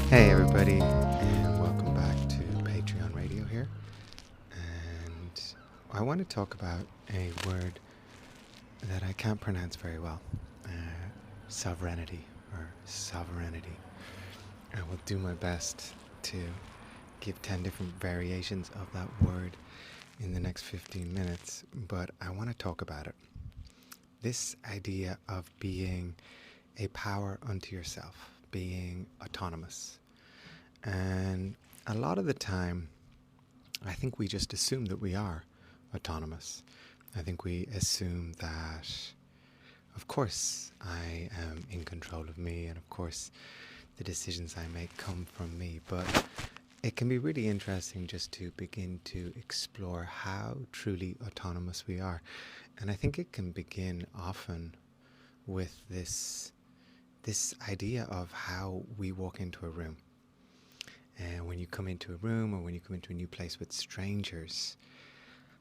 Hey everybody, and welcome back to Patreon Radio here. And I want to talk about a word that I can't pronounce very well, uh, sovereignty or sovereignty. I will do my best to give 10 different variations of that word in the next 15 minutes, but I want to talk about it. This idea of being a power unto yourself, being autonomous. And a lot of the time, I think we just assume that we are autonomous. I think we assume that, of course, I am in control of me, and of course, the decisions I make come from me. But it can be really interesting just to begin to explore how truly autonomous we are. And I think it can begin often with this idea of how we walk into a room. And when you come into a room or when you come into a new place with strangers,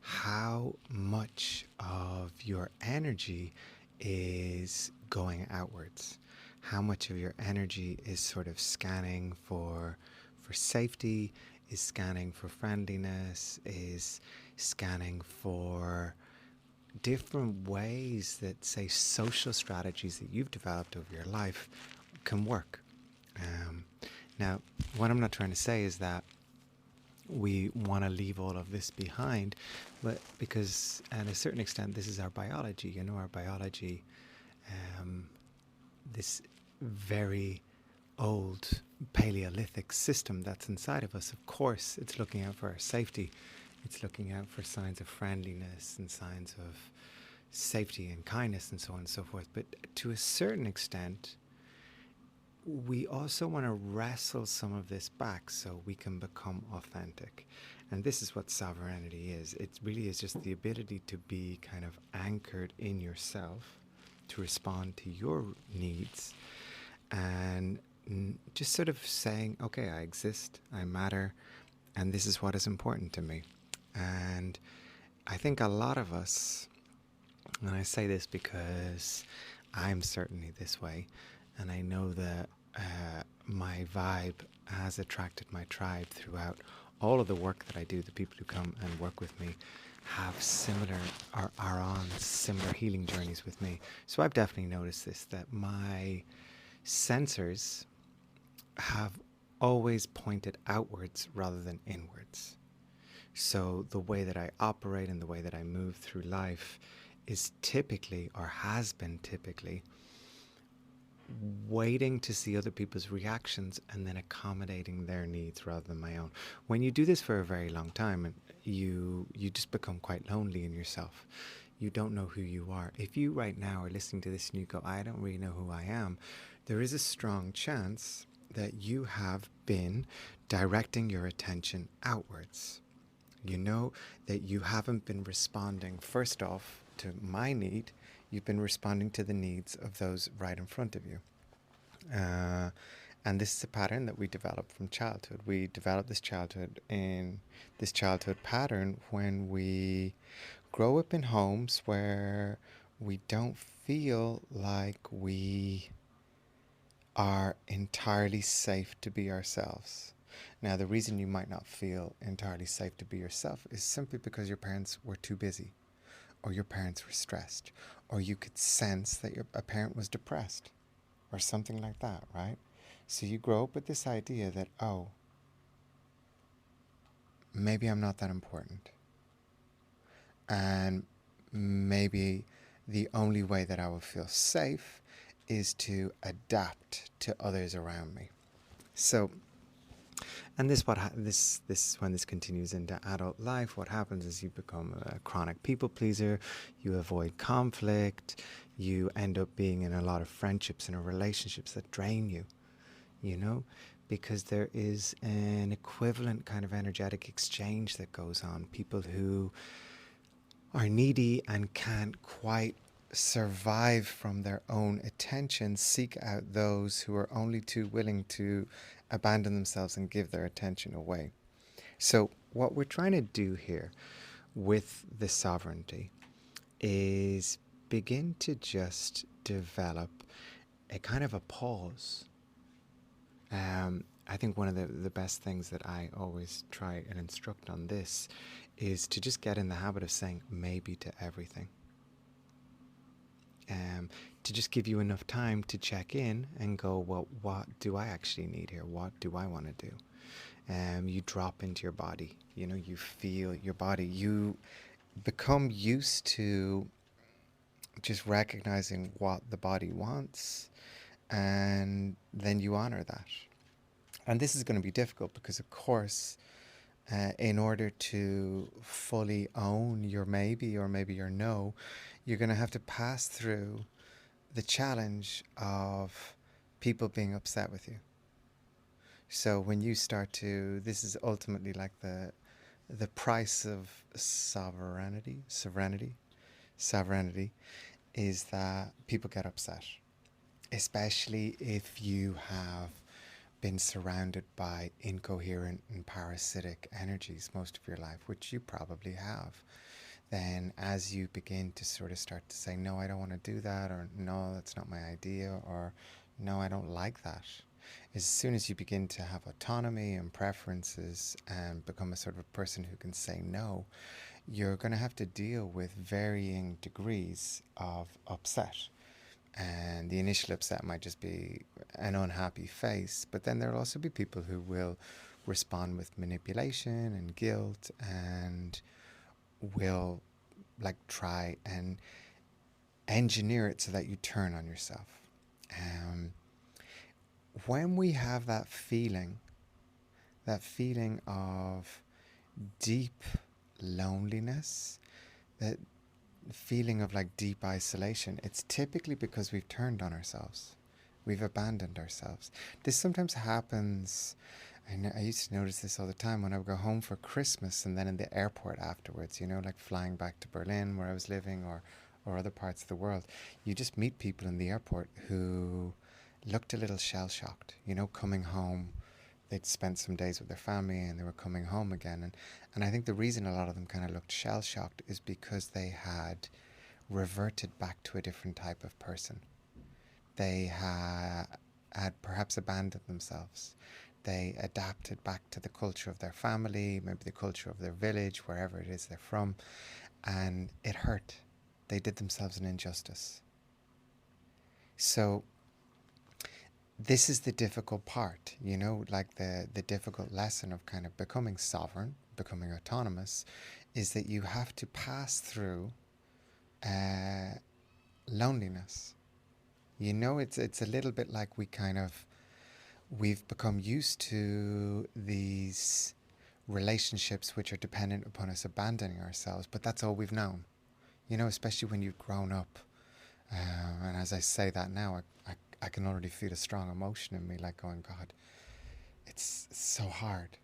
how much of your energy is going outwards? How much of your energy is sort of scanning for safety, is scanning for friendliness, is scanning for different ways that, say, social strategies that you've developed over your life can work. Now, what I'm not trying to say is that we want to leave all of this behind, but because at a certain extent this is our biology. Our biology, this very old Paleolithic system that's inside of us, of course it's looking out for our safety. It's looking out for signs of friendliness and signs of safety and kindness and so on and so forth. But to a certain extent, we also want to wrestle some of this back so we can become authentic. And this is what sovereignty is. It really is just the ability to be kind of anchored in yourself, to respond to your needs, and just sort of saying, okay, I exist, I matter, and this is what is important to me. And I think a lot of us, and I say this because I'm certainly this way, and I know that my vibe has attracted my tribe throughout all of the work that I do. The people who come and work with me have similar, are on similar healing journeys with me. So I've definitely noticed this, that my sensors have always pointed outwards rather than inwards. So the way that I operate and the way that I move through life is typically, or has been typically, waiting to see other people's reactions and then accommodating their needs rather than my own. When you do this for a very long time, you just become quite lonely in yourself. You don't know who you are. If you right now are listening to this and you go, I don't really know who I am, there is a strong chance that you have been directing your attention outwards. You know that you haven't been responding, first off, to my need. You've been responding to the needs of those right in front of you. And this is a pattern that we develop from childhood. We develop this childhood pattern when we grow up in homes where we don't feel like we are entirely safe to be ourselves. Now, the reason you might not feel entirely safe to be yourself is simply because your parents were too busy, or your parents were stressed, or you could sense that a parent was depressed, or something like that, right? So you grow up with this idea that, oh, maybe I'm not that important. And maybe the only way that I will feel safe is to adapt to others around me. So, and when this continues into adult life, what happens is you become a chronic people pleaser, you avoid conflict, you end up being in a lot of friendships and relationships that drain you, because there is an equivalent kind of energetic exchange that goes on. People who are needy and can't quite survive from their own attention seek out those who are only too willing to abandon themselves and give their attention away. So what we're trying to do here with the sovereignty is begin to just develop a kind of a pause I think one of the best things that I always try and instruct on this is to just get in the habit of saying maybe to everything. To just give you enough time to check in and go, well, what do I actually need here? What do I want to do? You drop into your body, you feel your body. You become used to just recognizing what the body wants, and then you honor that. And this is going to be difficult because, of course, in order to fully own your maybe or maybe your no, you're going to have to pass through the challenge of people being upset with you. So when you start to, this is ultimately like the price of sovereignty is that people get upset, especially if you have been surrounded by incoherent and parasitic energies most of your life, which you probably have. Then as you begin to sort of start to say, no, I don't want to do that, or no, that's not my idea, or no, I don't like that, as soon as you begin to have autonomy and preferences and become a sort of a person who can say no, you're going to have to deal with varying degrees of upset. And the initial upset might just be an unhappy face, but then there'll also be people who will respond with manipulation and guilt and will try and engineer it so that you turn on yourself. When we have that feeling of deep loneliness, that feeling of deep isolation, it's typically because we've turned on ourselves. We've abandoned ourselves. This sometimes happens, and I used to notice this all the time when I would go home for Christmas and then in the airport afterwards, flying back to Berlin where I was living, or other parts of the world. You just meet people in the airport who looked a little shell-shocked, coming home. They'd spent some days with their family and they were coming home again. And I think the reason a lot of them kind of looked shell-shocked is because they had reverted back to a different type of person. They had perhaps abandoned themselves. They adapted back to the culture of their family, maybe the culture of their village, wherever it is they're from, and it hurt. They did themselves an injustice. So this is the difficult part, the difficult lesson of kind of becoming sovereign, becoming autonomous, is that you have to pass through loneliness. It's a little bit like we've become used to these relationships which are dependent upon us abandoning ourselves, but that's all we've known, especially when you've grown up. And as I say that now, I can already feel a strong emotion in me, going, God, it's so hard,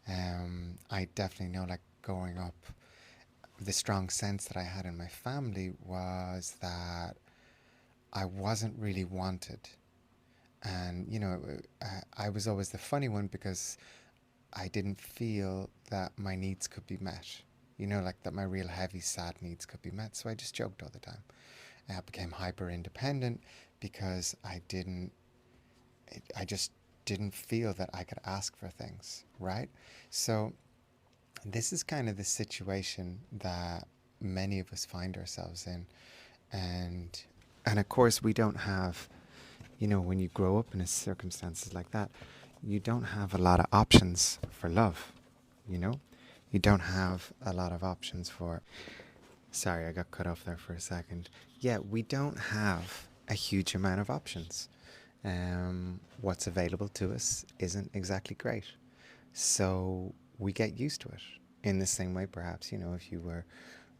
I definitely know, growing up, the strong sense that I had in my family was that I wasn't really wanted. And, I was always the funny one because I didn't feel that my needs could be met, that my real heavy, sad needs could be met. So I just joked all the time. I became hyper independent because I just didn't feel that I could ask for things, right? So this is kind of the situation that many of us find ourselves in. And of course we don't have, when you grow up in circumstances like that, you don't have a lot of options for love, You don't have a lot of options for... Sorry, I got cut off there for a second. Yeah, we don't have a huge amount of options. What's available to us isn't exactly great. So we get used to it. In the same way, perhaps, if you were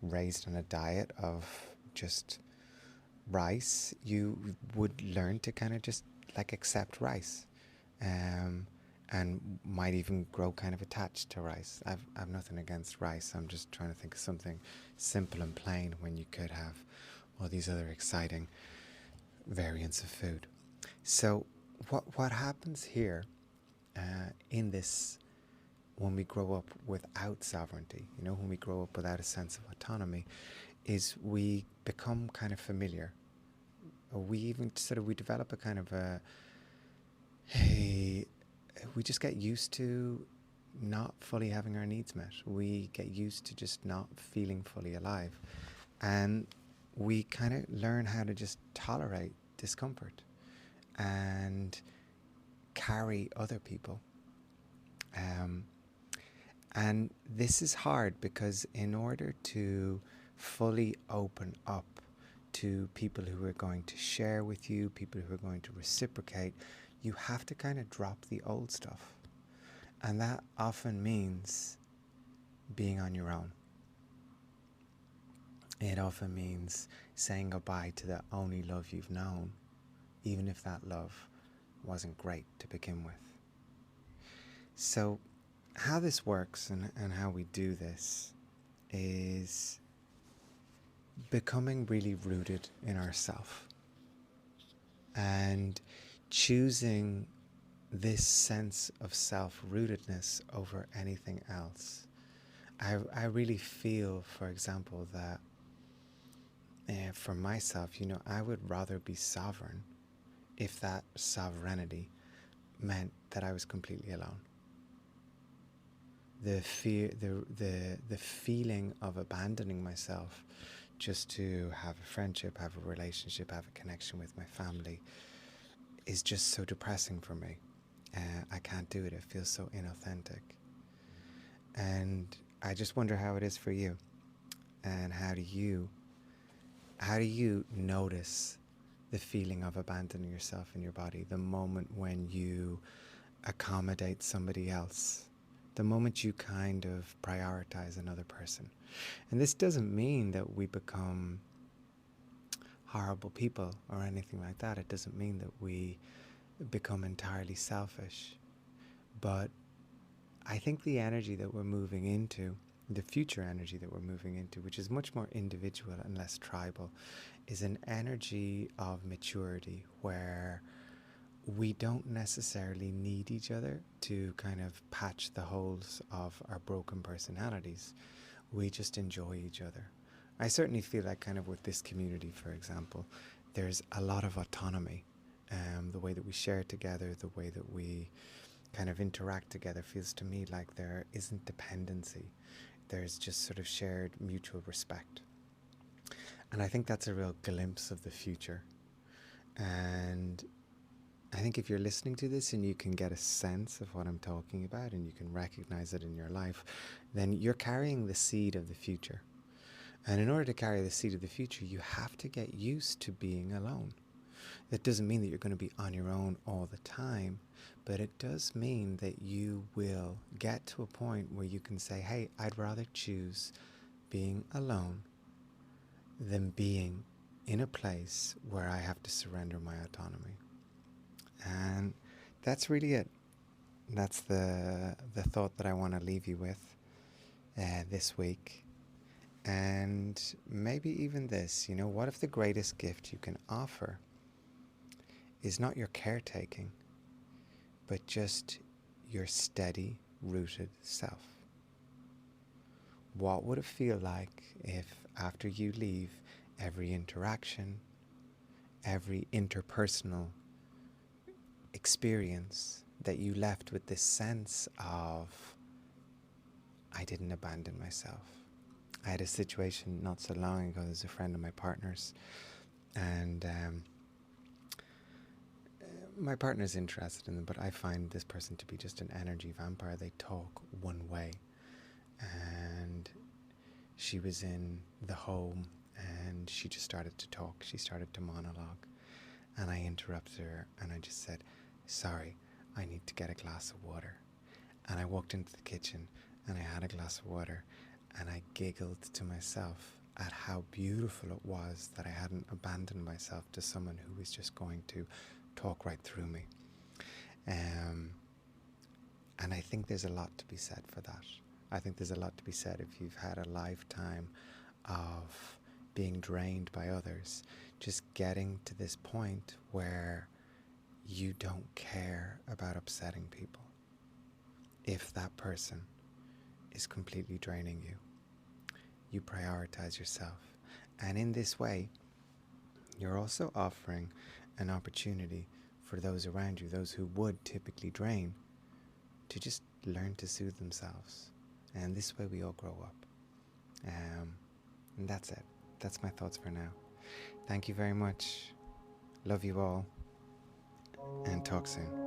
raised on a diet of just rice, you would learn to kind of just accept rice. And might even grow kind of attached to rice. I've nothing against rice. I'm just trying to think of something simple and plain when you could have all these other exciting variants of food. So what happens here in this, when we grow up without sovereignty, when we grow up without a sense of autonomy, is we become kind of familiar. We even we develop a kind of Hey, we just get used to not fully having our needs met. We get used to just not feeling fully alive. And we kind of learn how to just tolerate discomfort and carry other people. Um, and this is hard because in order to fully open up to people who are going to share with you, people who are going to reciprocate, you have to kind of drop the old stuff. And that often means being on your own. It often means saying goodbye to the only love you've known, even if that love wasn't great to begin with. So how this works and how we do this is becoming really rooted in ourself and choosing this sense of self-rootedness over anything else. I really feel, for example, that for myself, I would rather be sovereign if that sovereignty meant that I was completely alone. The fear, the feeling of abandoning myself just to have a friendship, have a relationship, have a connection with my family is just so depressing for me. I can't do it. It feels so inauthentic. And I just wonder how it is for you. And how do you notice the feeling of abandoning yourself in your body, the moment when you accommodate somebody else, the moment you kind of prioritize another person? And this doesn't mean that we become horrible people or anything like that. It doesn't mean that we become entirely selfish. But I think the energy that we're moving into, the future energy that we're moving into, which is much more individual and less tribal, is an energy of maturity where we don't necessarily need each other to kind of patch the holes of our broken personalities. We just enjoy each other. I certainly feel like kind of with this community, for example, there's a lot of autonomy. The way that we share together, the way that we kind of interact together feels to me like there isn't dependency. There's just sort of shared mutual respect. And I think that's a real glimpse of the future. And I think if you're listening to this and you can get a sense of what I'm talking about and you can recognize it in your life, then you're carrying the seed of the future. And in order to carry the seed of the future, you have to get used to being alone. That doesn't mean that you're going to be on your own all the time, but it does mean that you will get to a point where you can say, hey, I'd rather choose being alone than being in a place where I have to surrender my autonomy. And that's really it. That's the thought that I want to leave you with this week. And maybe even this, what if the greatest gift you can offer is not your caretaking, but just your steady, rooted self? What would it feel like if after you leave every interaction, every interpersonal experience, that you left with this sense of, I didn't abandon myself? I had a situation not so long ago. There's a friend of my partner's, and my partner's interested in them, but I find this person to be just an energy vampire. They talk one way. And she was in the home and she just started to talk. She started to monologue. And I interrupted her and I just said, sorry, I need to get a glass of water. And I walked into the kitchen and I had a glass of water and I giggled to myself at how beautiful it was that I hadn't abandoned myself to someone who was just going to talk right through me. And I think there's a lot to be said for that. I think there's a lot to be said if you've had a lifetime of being drained by others, just getting to this point where you don't care about upsetting people if that person is completely draining you. You prioritize yourself. And in this way, you're also offering an opportunity for those around you, those who would typically drain, to just learn to soothe themselves. And this way we all grow up. And that's it. That's my thoughts for now. Thank you very much. Love you all. And talk soon.